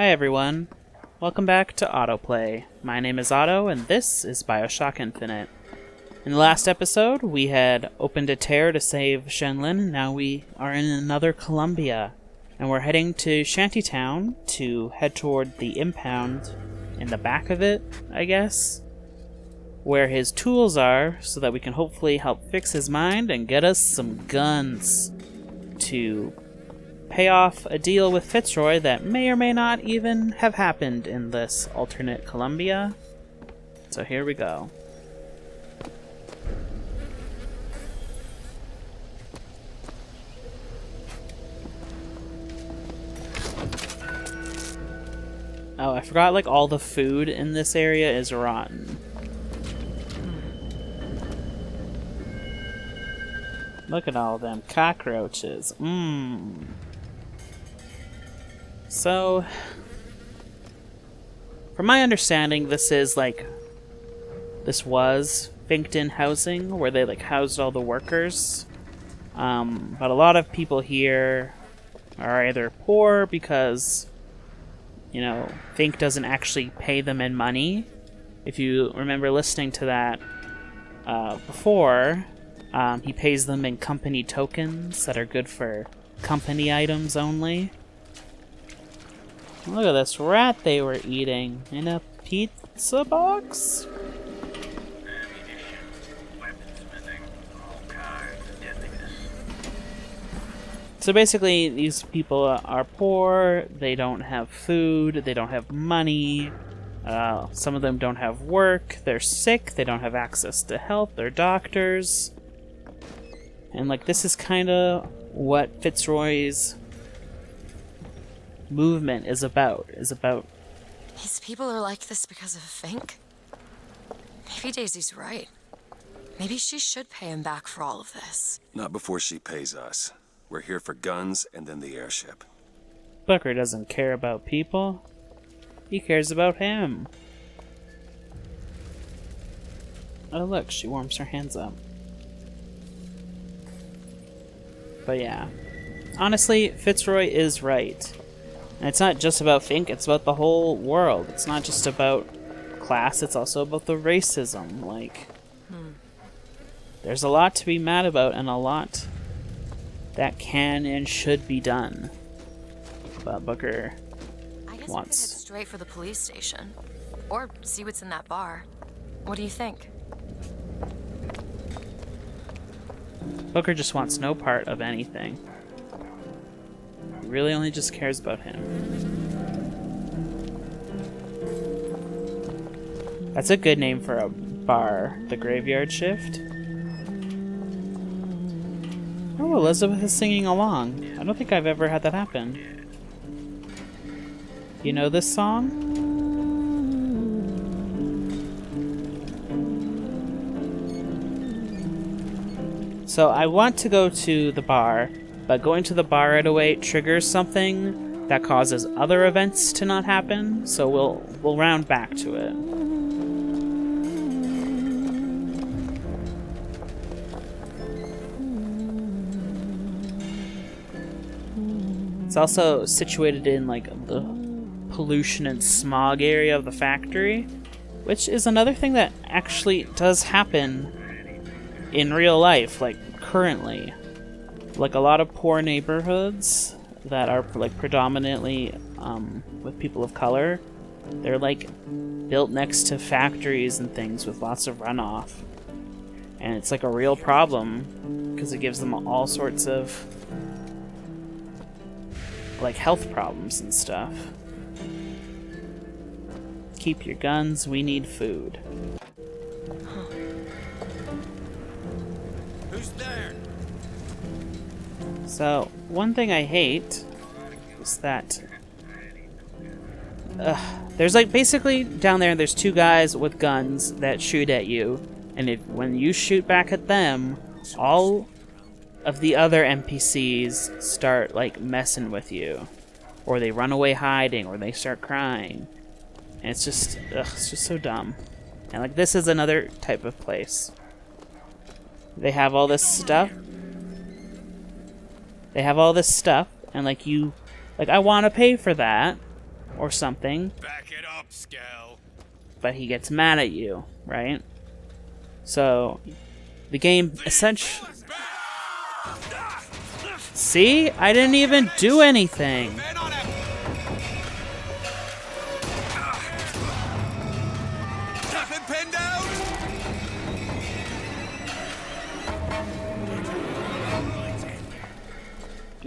Hi everyone, welcome back to Autoplay. My name is Otto, and this is BioShock Infinite. In the last episode, we had opened a tear to save Shenlin, and now we are in another Columbia. And we're heading to Shantytown to head toward the impound in the back of it, I guess, where his tools are, so that we can hopefully help fix his mind and get us some guns to pay off a deal with Fitzroy that may or may not even have happened in this alternate Columbia. So here we go. Oh, I forgot, like, all the food in this area is rotten. Look at all them cockroaches. So, from my understanding, this was Finkton housing, where they, like, housed all the workers. But a lot of people here are either poor because, you know, Fink doesn't actually pay them in money. If you remember listening to that before, he pays them in company tokens that are good for company items only. Look at this rat they were eating in a pizza box. So basically, these people are poor, they don't have food, they don't have money, some of them don't have work, they're sick, they don't have access to health or doctors. And, like, this is kind of what Fitzroy's movement is about. These people are like this because of Fink? Maybe Daisy's right. Maybe she should pay him back for all of this. Not before she pays us. We're here for guns and then the airship. Booker doesn't care about people. He cares about him. Oh look, she warms her hands up. But yeah. Honestly, Fitzroy is right. And it's not just about Fink, it's about the whole world. It's not just about class, it's also about the racism. Like, there's a lot to be mad about and a lot that can and should be done. But Booker I guess wants... we could head straight for the police station. Or see what's in that bar. What do you think? Booker just wants no part of anything. He really only just cares about him. That's a good name for a bar. The Graveyard Shift. Oh, Elizabeth is singing along. I don't think I've ever had that happen. You know this song? So I want to go to the bar, but going to the bar right away triggers something that causes other events to not happen, so we'll round back to it. It's also situated in, like, the pollution and smog area of the factory, which is another thing that actually does happen in real life, like, currently. Like, a lot of poor neighborhoods that are, like, predominantly with people of color, they're, like, built next to factories and things with lots of runoff. And it's, like, a real problem, because it gives them all sorts of, like, health problems and stuff. Keep your guns, we need food. Who's there? So, one thing I hate is that there's, like, basically down there there's two guys with guns that shoot at you, and when you shoot back at them, all of the other NPCs start, like, messing with you, or they run away hiding, or they start crying, and it's just so dumb. And, like, this is another type of place. They have all this stuff, and, like, I want to pay for that, or something. Back it up, Skell. But he gets mad at you, right? So the game essentially... See? I didn't even do anything.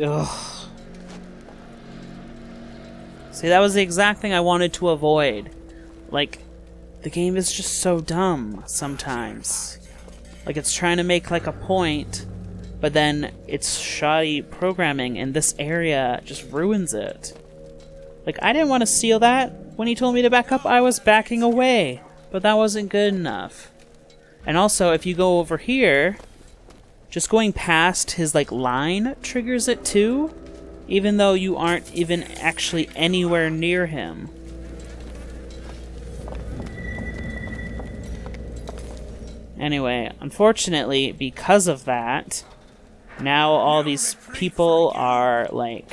Ugh. See, that was the exact thing I wanted to avoid. Like, the game is just so dumb sometimes. Like, it's trying to make, like, a point, but then it's shoddy programming, and this area just ruins it. Like, I didn't want to steal that. When he told me to back up, I was backing away. But that wasn't good enough. And also, if you go over here, just going past his, like, line triggers it too, even though you aren't even actually anywhere near him. Anyway, unfortunately, because of that, now all these people are, like...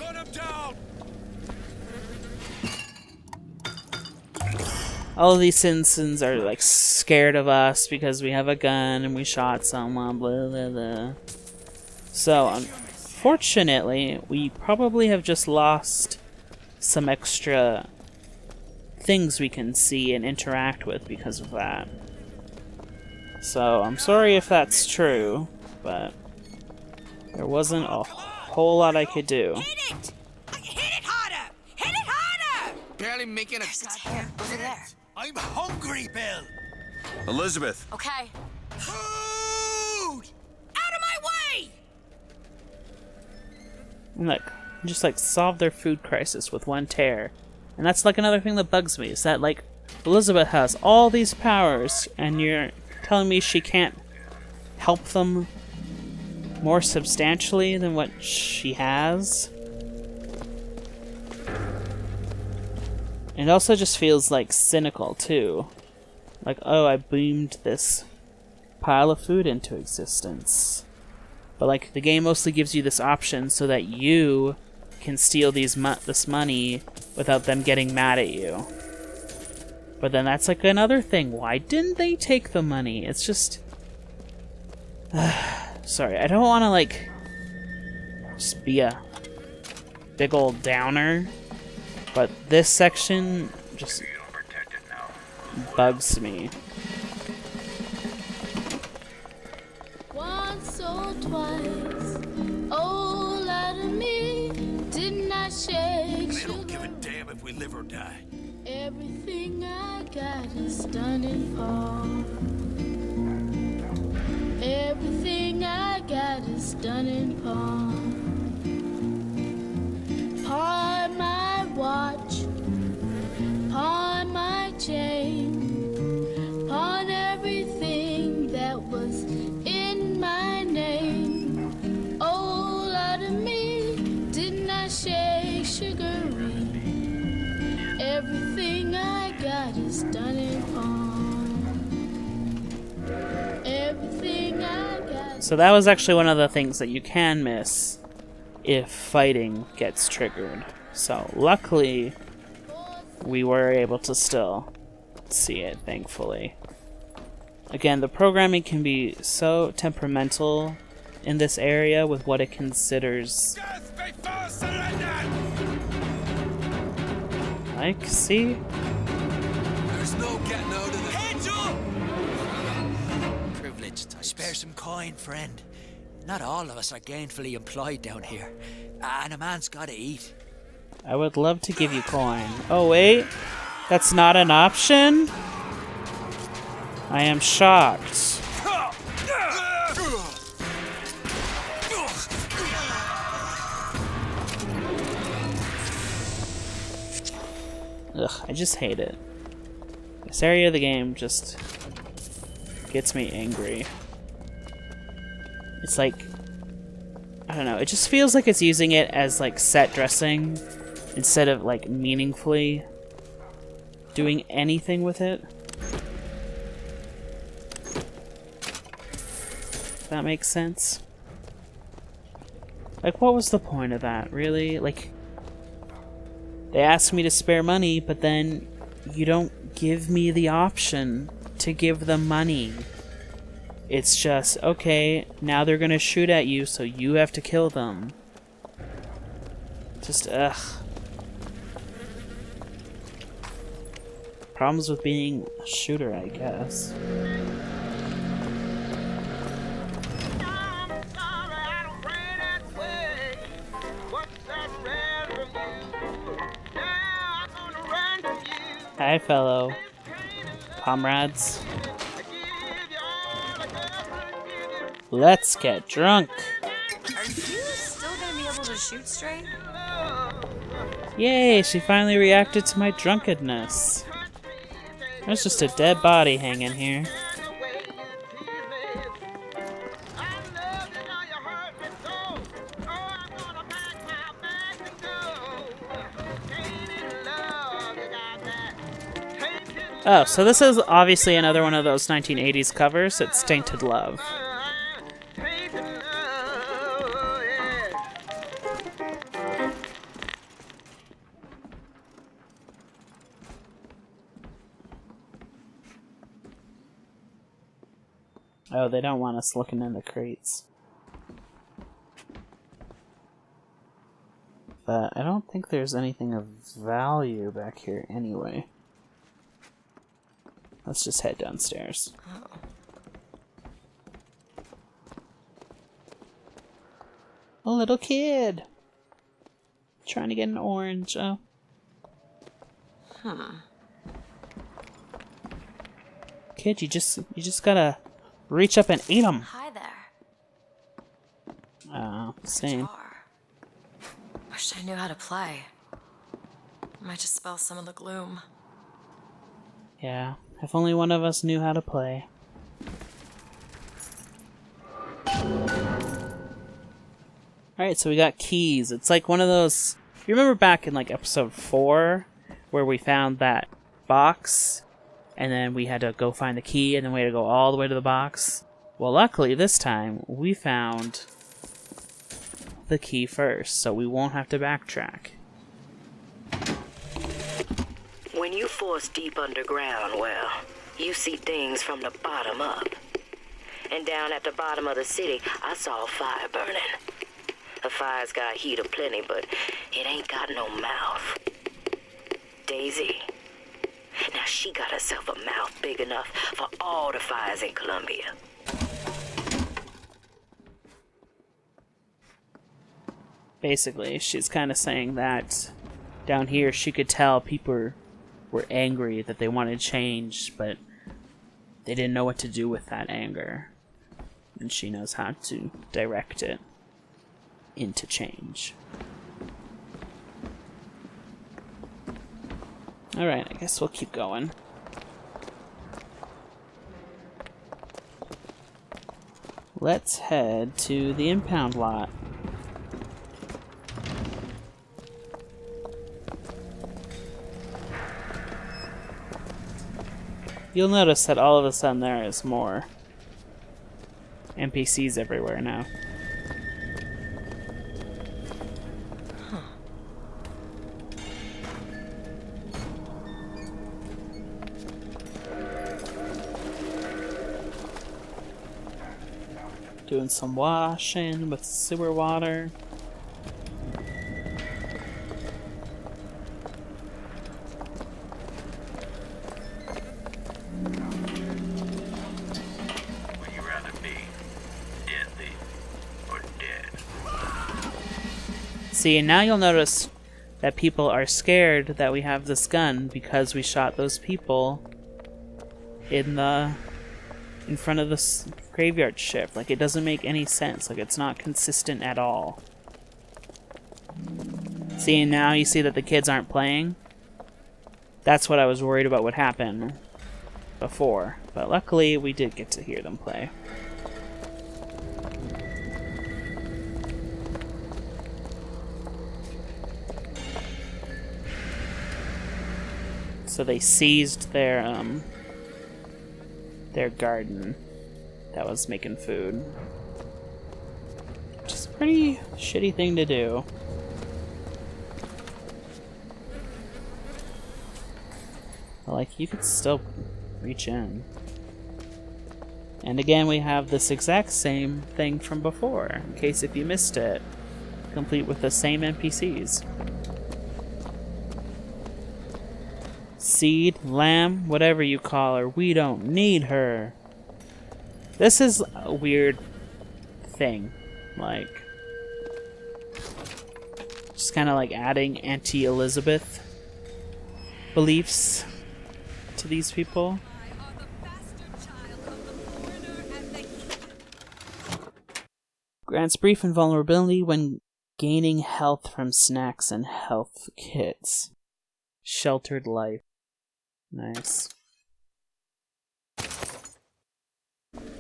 all of these citizens are, like, scared of us because we have a gun and we shot someone, blah, blah, blah. So, unfortunately, we probably have just lost some extra things we can see and interact with because of that. So, I'm sorry if that's true, but there wasn't a whole lot I could do. Hit it! Hit it harder! Hit it harder! Barely making a... There's a tear over there. I'm hungry, Bill. Elizabeth, Okay. Food! Out of my way! And look, just like solve their food crisis with one tear. And that's like another thing that bugs me, is that like Elizabeth has all these powers and you're telling me she can't help them more substantially than what she has? It also just feels like cynical too. Like, oh, I boomed this pile of food into existence. But like, the game mostly gives you this option so that you can steal this money without them getting mad at you. But then that's like another thing. Why didn't they take the money? It's just... sorry, I don't want to like... just be a big old downer. But this section just bugs me. Once or twice, all out of me, didn't I shake? They don't give a damn if we live or die. Everything I got is done in pawn. Everything I got is done in pawn. Pawn my watch, pawn my chain, pawn everything that was in my name. All out of me, didn't I shake sugary? Everything I got is done in pawn. Everything I got. So that was actually one of the things that you can miss if fighting gets triggered. So luckily, we were able to still see it, thankfully. Again, the programming can be so temperamental in this area with what it considers. Like, see? There's no getting out of this. Heads up! Privileged types. Spare some coin, friend. Not all of us are gainfully employed down here, and a man's gotta eat. I would love to give you coin. Oh wait, that's not an option? I am shocked. Ugh, I just hate it. This area of the game just gets me angry. It's like, I don't know, it just feels like it's using it as like set dressing instead of like meaningfully doing anything with it. If that makes sense. Like, what was the point of that, really? Like, They ask me to spare money, but then you don't give me the option to give them money. It's just, okay, now they're gonna shoot at you, so you have to kill them. Just, ugh. Problems with being a shooter, I guess. Hi, fellow comrades. Let's get drunk. Are you still gonna be able to shoot straight? Yay, she finally reacted to my drunkenness. There's just a dead body hanging here. Oh, so this is obviously another one of those 1980s covers. It's Tainted Love. Oh, they don't want us looking in the crates. But I don't think there's anything of value back here anyway. Let's just head downstairs. Oh. A little kid! Trying to get an orange. Oh. Kid, you just gotta reach up and eat them. Hi there. Same. Guitar. Wish I knew how to play. Might just spell some of the gloom. Yeah, if only one of us knew how to play. Alright, so we got keys. It's like one of those... You remember back in like episode 4 where we found that box and then we had to go find the key and then we had to go all the way to the box? Well, luckily this time we found the key first, so we won't have to backtrack. When you force deep underground, well, you see things from the bottom up. And down at the bottom of the city, I saw a fire burning. The fire's got heat aplenty, but it ain't got no mouth. Daisy. Now she got herself a mouth big enough for all the fires in Columbia. Basically, she's kind of saying that down here she could tell people were angry, that they wanted change, but they didn't know what to do with that anger. And she knows how to direct it into change. Alright, I guess we'll keep going. Let's head to the impound lot. You'll notice that all of a sudden there is more NPCs everywhere now. Doing some washing with sewer water. See, and now you'll notice that people are scared that we have this gun because we shot those people in front of this graveyard shift. Like, it doesn't make any sense. Like, it's not consistent at all. See, and now you see that the kids aren't playing. That's what I was worried about would happen before. But luckily, we did get to hear them play. So they seized their garden that was making food. Which is a pretty shitty thing to do. Like, you could still reach in. And again, we have this exact same thing from before, in case if you missed it. Complete with the same NPCs. Seed, lamb, whatever you call her, we don't need her. This is a weird thing. Like, just kind of like adding anti-Elizabeth beliefs to these people. Grants brief invulnerability when gaining health from snacks and health kits. Sheltered life. Nice. And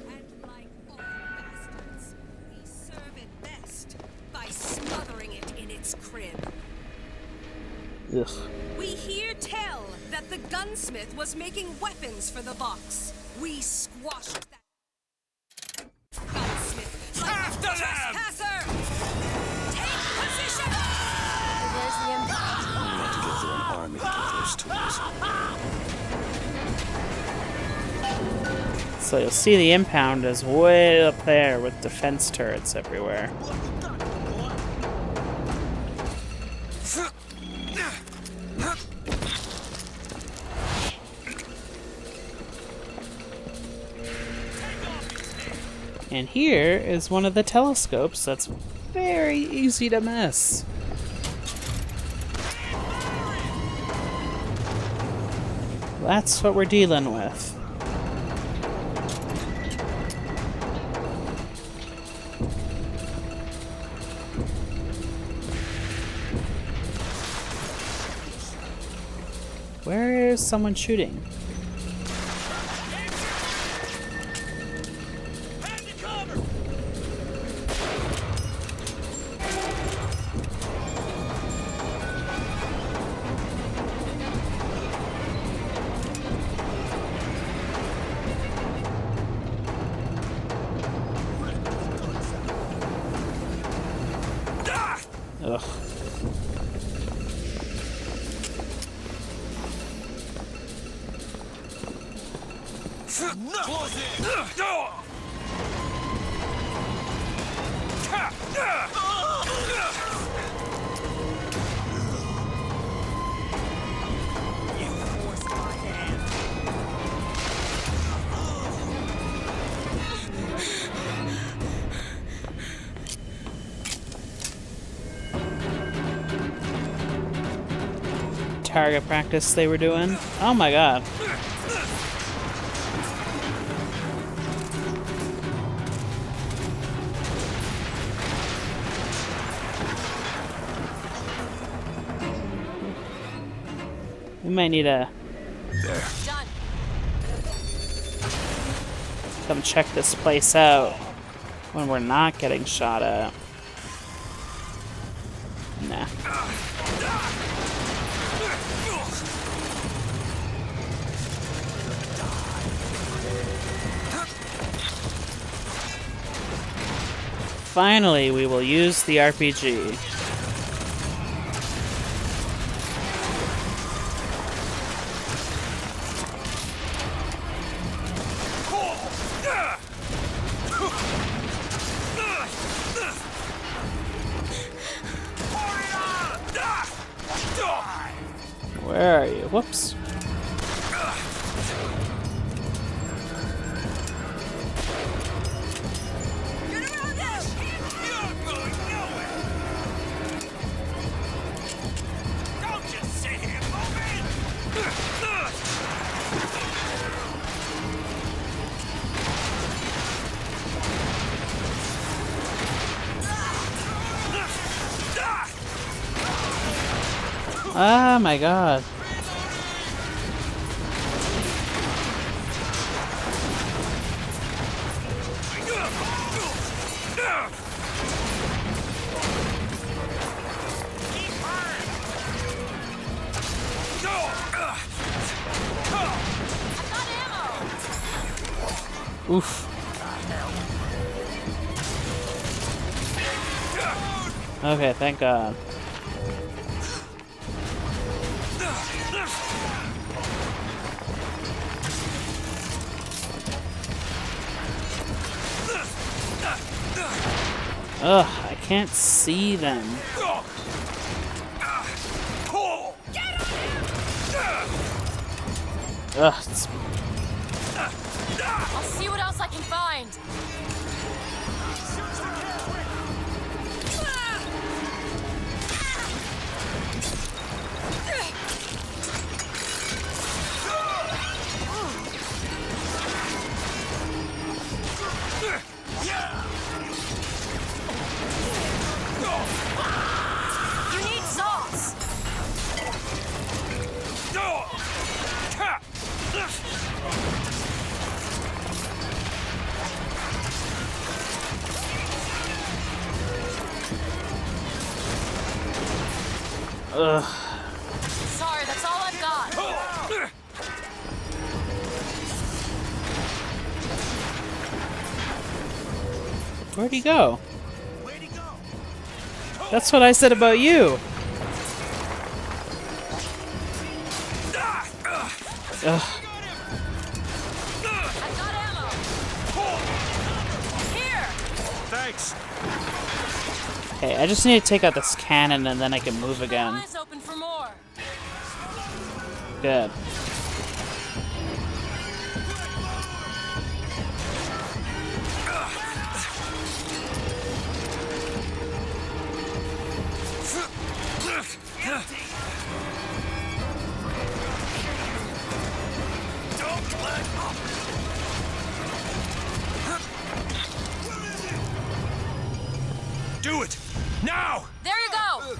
like all bastards, we serve it best by smothering it in its crib. Ugh. We hear tell that the gunsmith was making weapons for the Vox. We squashed that gunsmith like After a them! trespasser! Take position! There's the impound. We have to get through an army with those tools. So you'll see the impound is way up there with defense turrets everywhere. And here is one of the telescopes that's very easy to miss. That's what we're dealing with. Where is someone shooting? Ugh. Target practice they were doing. Oh my god. We might need to There. Done. come check this place out when we're not getting shot at. Nah. Finally, we will use the RPG. Where are you? Whoops. Oh my god. Oof. Okay, thank god. Ugh, I can't see them. Ugh, it's... I'll see what else I can find. You need sauce. Ugh. Sorry, that's all I've got. Where'd he go? That's what I said about you. Ugh. I've got ammo. Here. Thanks. Okay, I just need to take out this cannon and then I can move again. Eyes open for more. Good. Do it! Now! There you go.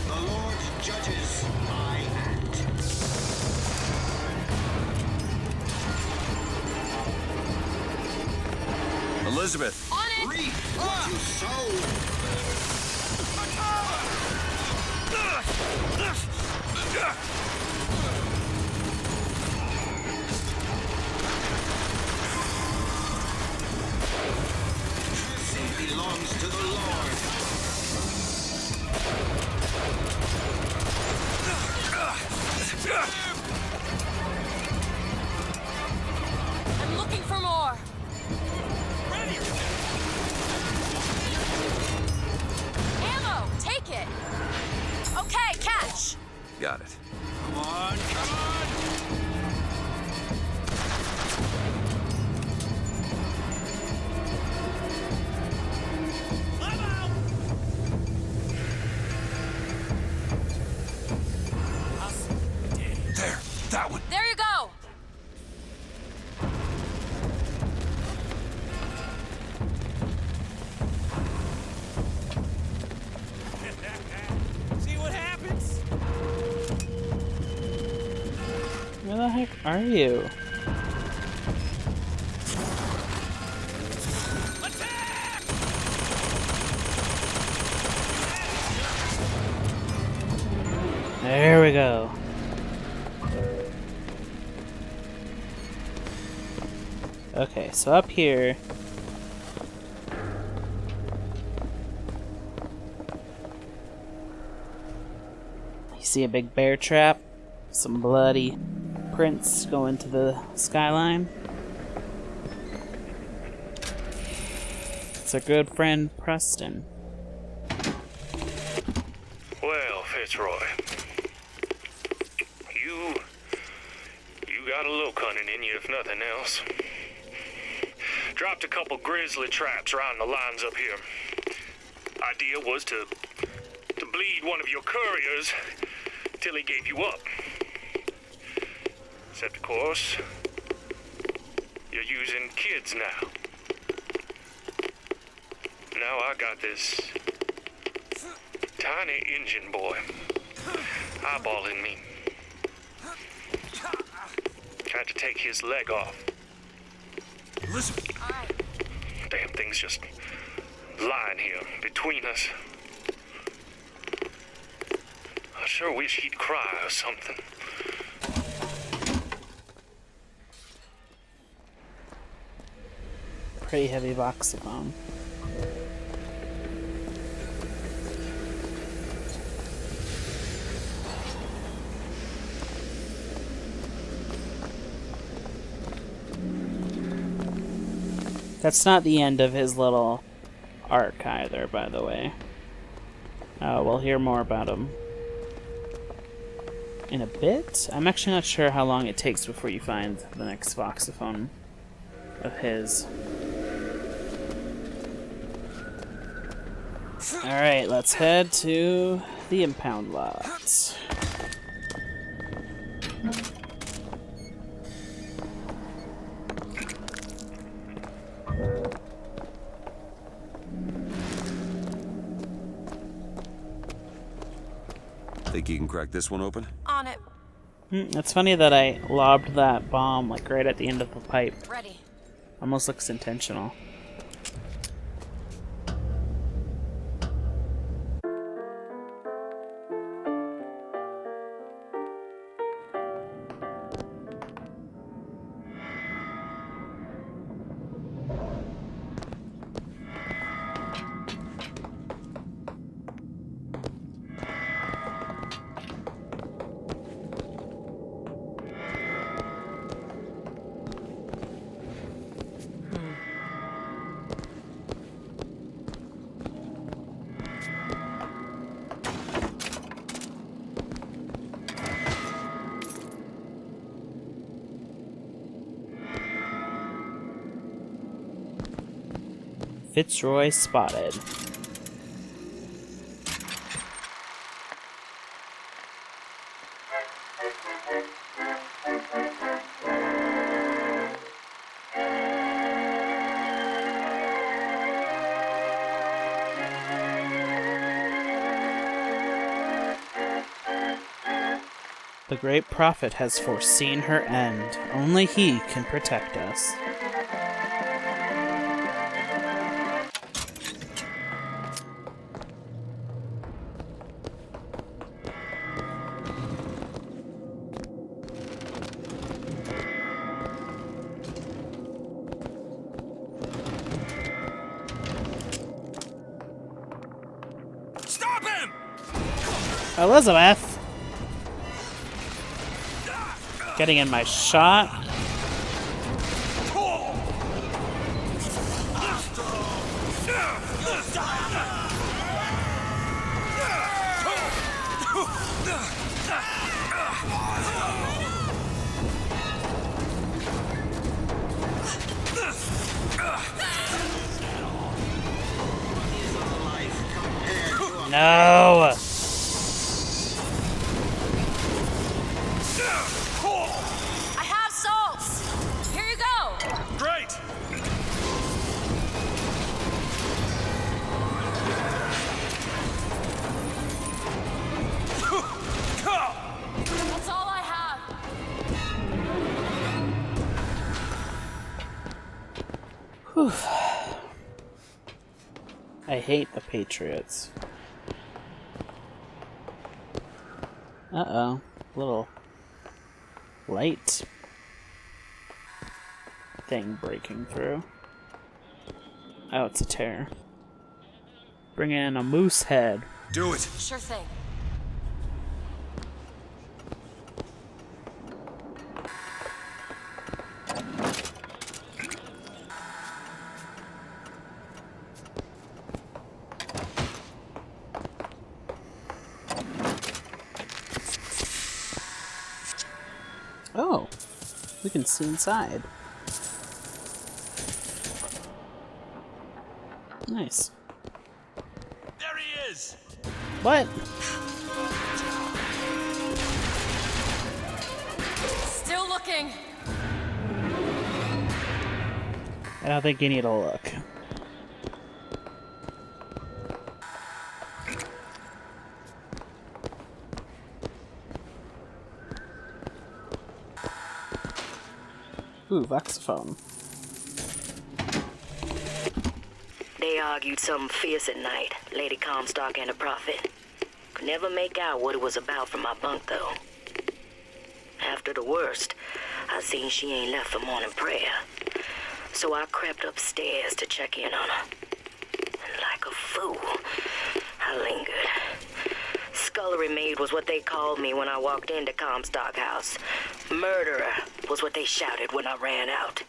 The Lord judges my act. Elizabeth! On it. Reap what you sow. Mercy belongs to the Lord. I'm looking for more. Ammo. Take it. Okay, catch. Got it. Come on, come on! I'm out! There! That one! There you go. See what happens? Where the heck are you? Attack! There we go. Okay, so up here. You see a big bear trap, some bloody prints going to the skyline. It's our good friend Preston. Well, Fitzroy, you got a look hunting in you, if nothing else. Dropped a couple grizzly traps around the lines up here. Idea was to bleed one of your couriers till he gave you up. Except, of course, you're using kids now. Now I got this tiny Indian boy eyeballing me. Tried to take his leg off. Elizabeth! Damn thing's just lying here between us. I sure wish he'd cry or something. Pretty heavy voxophone. That's not the end of his little arc either, by the way. We'll hear more about him in a bit. I'm actually not sure how long it takes before you find the next voxophone of his. Alright, let's head to the impound lot. Think you can crack this one open? On it. It's funny that I lobbed that bomb like right at the end of the pipe. Ready. Almost looks intentional. Fitzroy spotted. The great prophet has foreseen her end. Only he can protect us. Stop him! Elizabeth! Getting in my shot. No! I have salts. Here you go. Great! That's all I have. Whew. I hate the Patriots. Uh-oh. Little light thing breaking through. Oh, it's a tear. Bring in a moose head. Do it! Sure thing. Oh, we can see inside. Nice. There he is! What? Still looking. I don't think you need to look. Ooh, voxophone. They argued something fierce at night, Lady Comstock and the Prophet. Could never make out what it was about from my bunk, though. After the worst, I seen she ain't left for morning prayer. So I crept upstairs to check in on her. And like a fool, I lingered. Scullery maid was what they called me when I walked into Comstock House. Murderer was what they shouted when I ran out.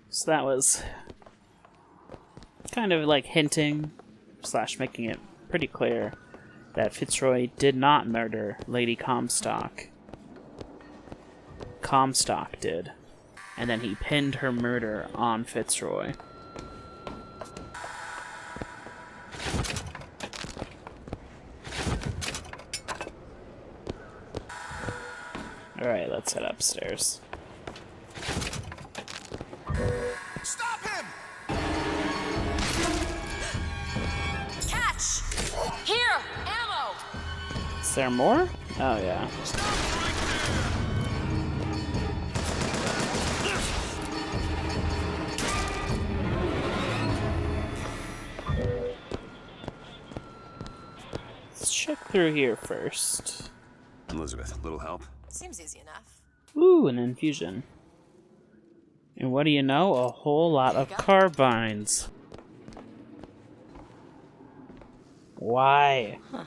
So that was kind of like hinting / making it pretty clear that Fitzroy did not murder Lady Comstock. Comstock did. And then he pinned her murder on Fitzroy. Alright, let's head upstairs. Stop him! Catch! Here! Ammo! Is there more? Oh, yeah. Let's check through here first. Elizabeth, little help? Seems easy enough. Ooh, an infusion. And what do you know? A whole lot of carbines. Why? Huh.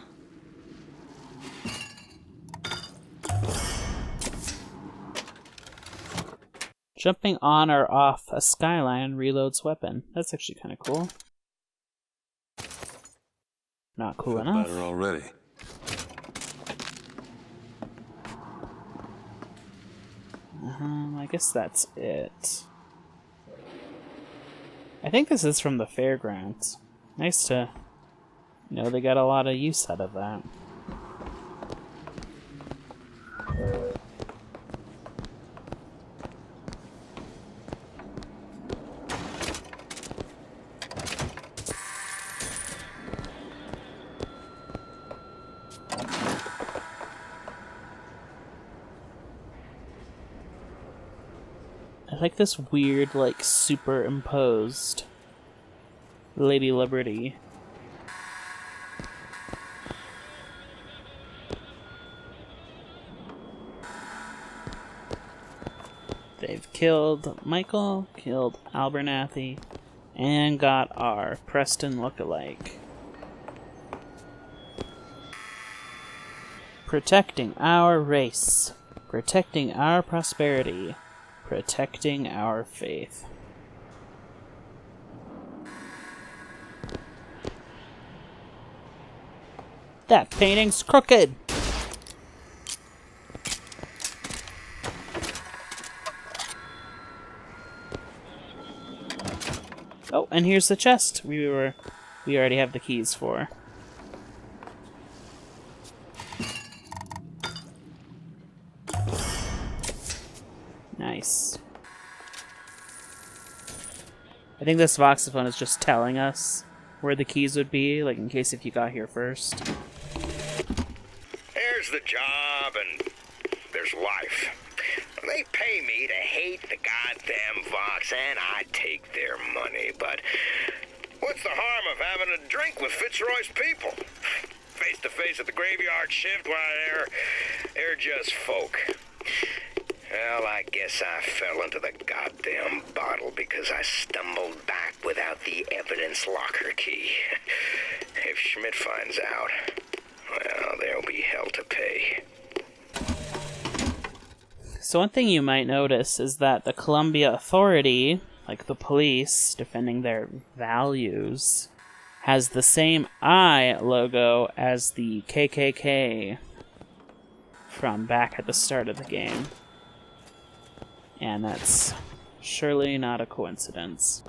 Jumping on or off a skyline reloads weapon. That's actually kind of cool. Not cool enough. Better already. I guess that's it. I think this is from the fairgrounds. Nice to know they got a lot of use out of that. I like this weird, like, superimposed Lady Liberty. They've killed Michael, killed Abernathy, and got our Preston lookalike. Protecting our race. Protecting our prosperity. Protecting our faith. That painting's crooked! Oh, and here's the chest we already have the keys for. Nice. I think this voxophone is just telling us where the keys would be, like in case if you got here first. There's the job and there's life. They pay me to hate the goddamn Vox and I take their money, but what's the harm of having a drink with Fitzroy's people? Face to face at the graveyard shift, why, they're just folk. Well, I guess I fell into the goddamn bottle because I stumbled back without the evidence locker key. If Schmidt finds out, well, there'll be hell to pay. So one thing you might notice is that the Columbia Authority, like the police defending their values, has the same eye logo as the KKK from back at the start of the game. And that's surely not a coincidence.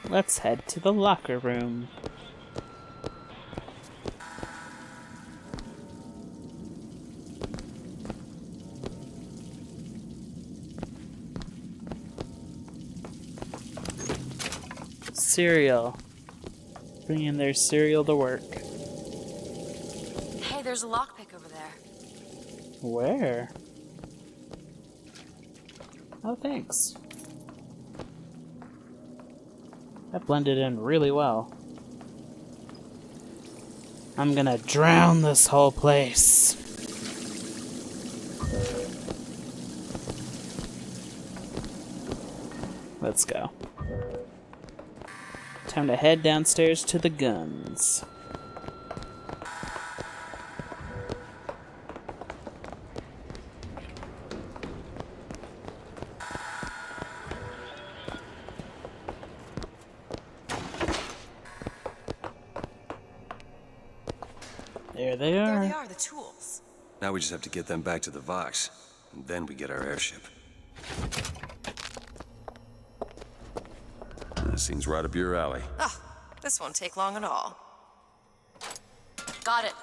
Let's head to the locker room. Cereal. Bringing their cereal to work. Hey, there's a lockpick over there. Where? Oh, thanks. That blended in really well. I'm gonna drown this whole place. Let's go. Time to head downstairs to the guns. There they are. There they are, the tools. Now we just have to get them back to the Vox, and then we get our airship. That seems right up your alley. Oh, this won't take long at all. Got it.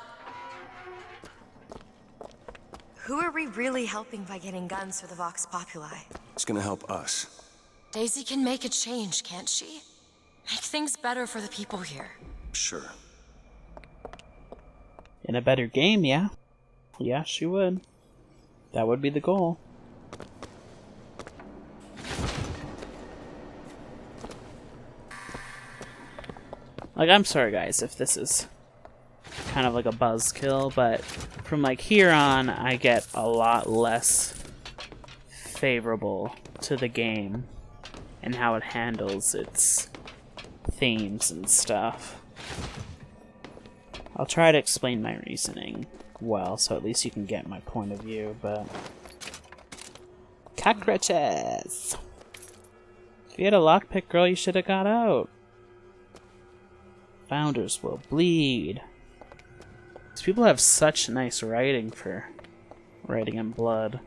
Who are we really helping by getting guns for the Vox Populi? It's gonna help us. Daisy can make a change, can't she? Make things better for the people here. Sure. In a better game, yeah. Yeah, she would. That would be the goal. Like, I'm sorry guys if this is kind of like a buzzkill, but from like here on, I get a lot less favorable to the game and how it handles its themes and stuff. I'll try to explain my reasoning well, so at least you can get my point of view, but... Cockroaches! If you had a lockpick, girl, you should have got out. Founders will bleed. These people have such nice writing for writing in blood.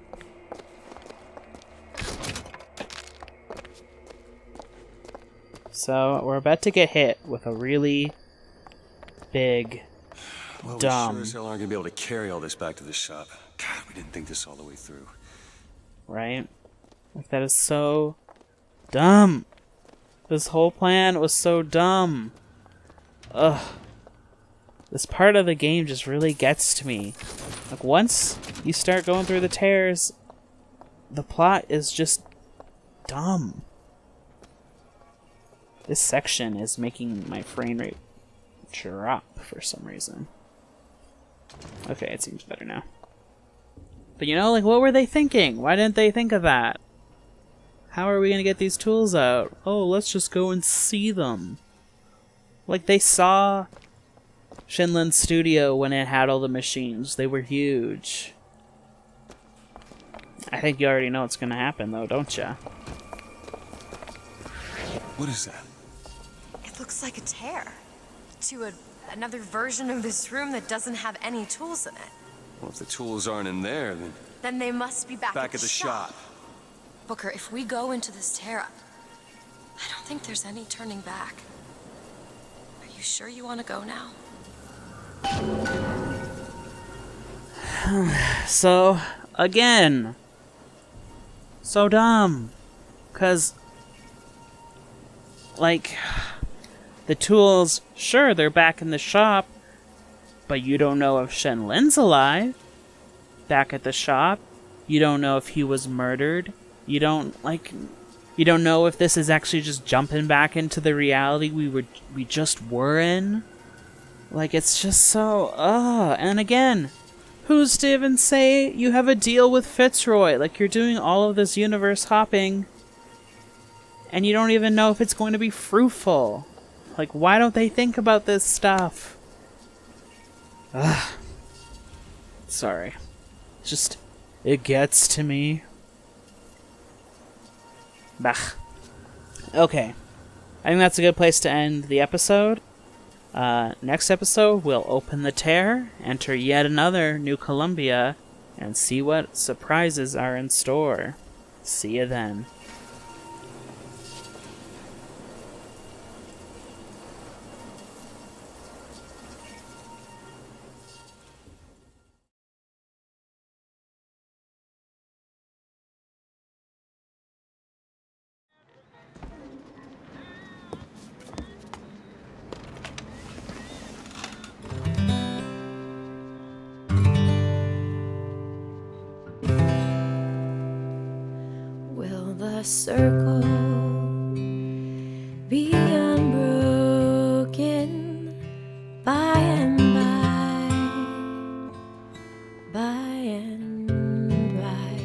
So, we're about to get hit with a really big, Well, dumb... we sure as hell aren't gonna be able to carry all this back to the shop. God, we didn't think this all the way through. Right? Like, that is so dumb. This whole plan was so dumb. Ugh. This part of the game just really gets to me. Like, once you start going through the tears, the plot is just dumb. This section is making my frame rate drop for some reason. Okay, it seems better now. But you know, like, what were they thinking? Why didn't they think of that? How are we gonna get these tools out? Oh, let's just go and see them. Like, they saw Shinlin's studio when it had all the machines. They were huge. I think you already know what's gonna happen, though, don't ya? What is that? It looks like a tear to another version of this room that doesn't have any tools in it. Well, if the tools aren't in there, Then they must be back back at the shop. Booker, if we go into this tear, I don't think there's any turning back. Are you sure you want to go now? So, again. So dumb. 'Cause, like, the tools, sure, they're back in the shop, but you don't know if Shenlin's alive. Back at the shop. You don't know if he was murdered. You don't know if this is actually just jumping back into the reality we just were in. Like, it's just so, and again, who's to even say you have a deal with Fitzroy? Like, you're doing all of this universe hopping, and you don't even know if it's going to be fruitful. Like, why don't they think about this stuff? Ugh. Sorry. Just, it gets to me. Bah. Okay. I think that's a good place to end the episode. Next episode, we'll open the tear, enter yet another New Columbia, and see what surprises are in store. See you then. We'll the circle be unbroken by and by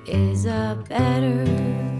is a better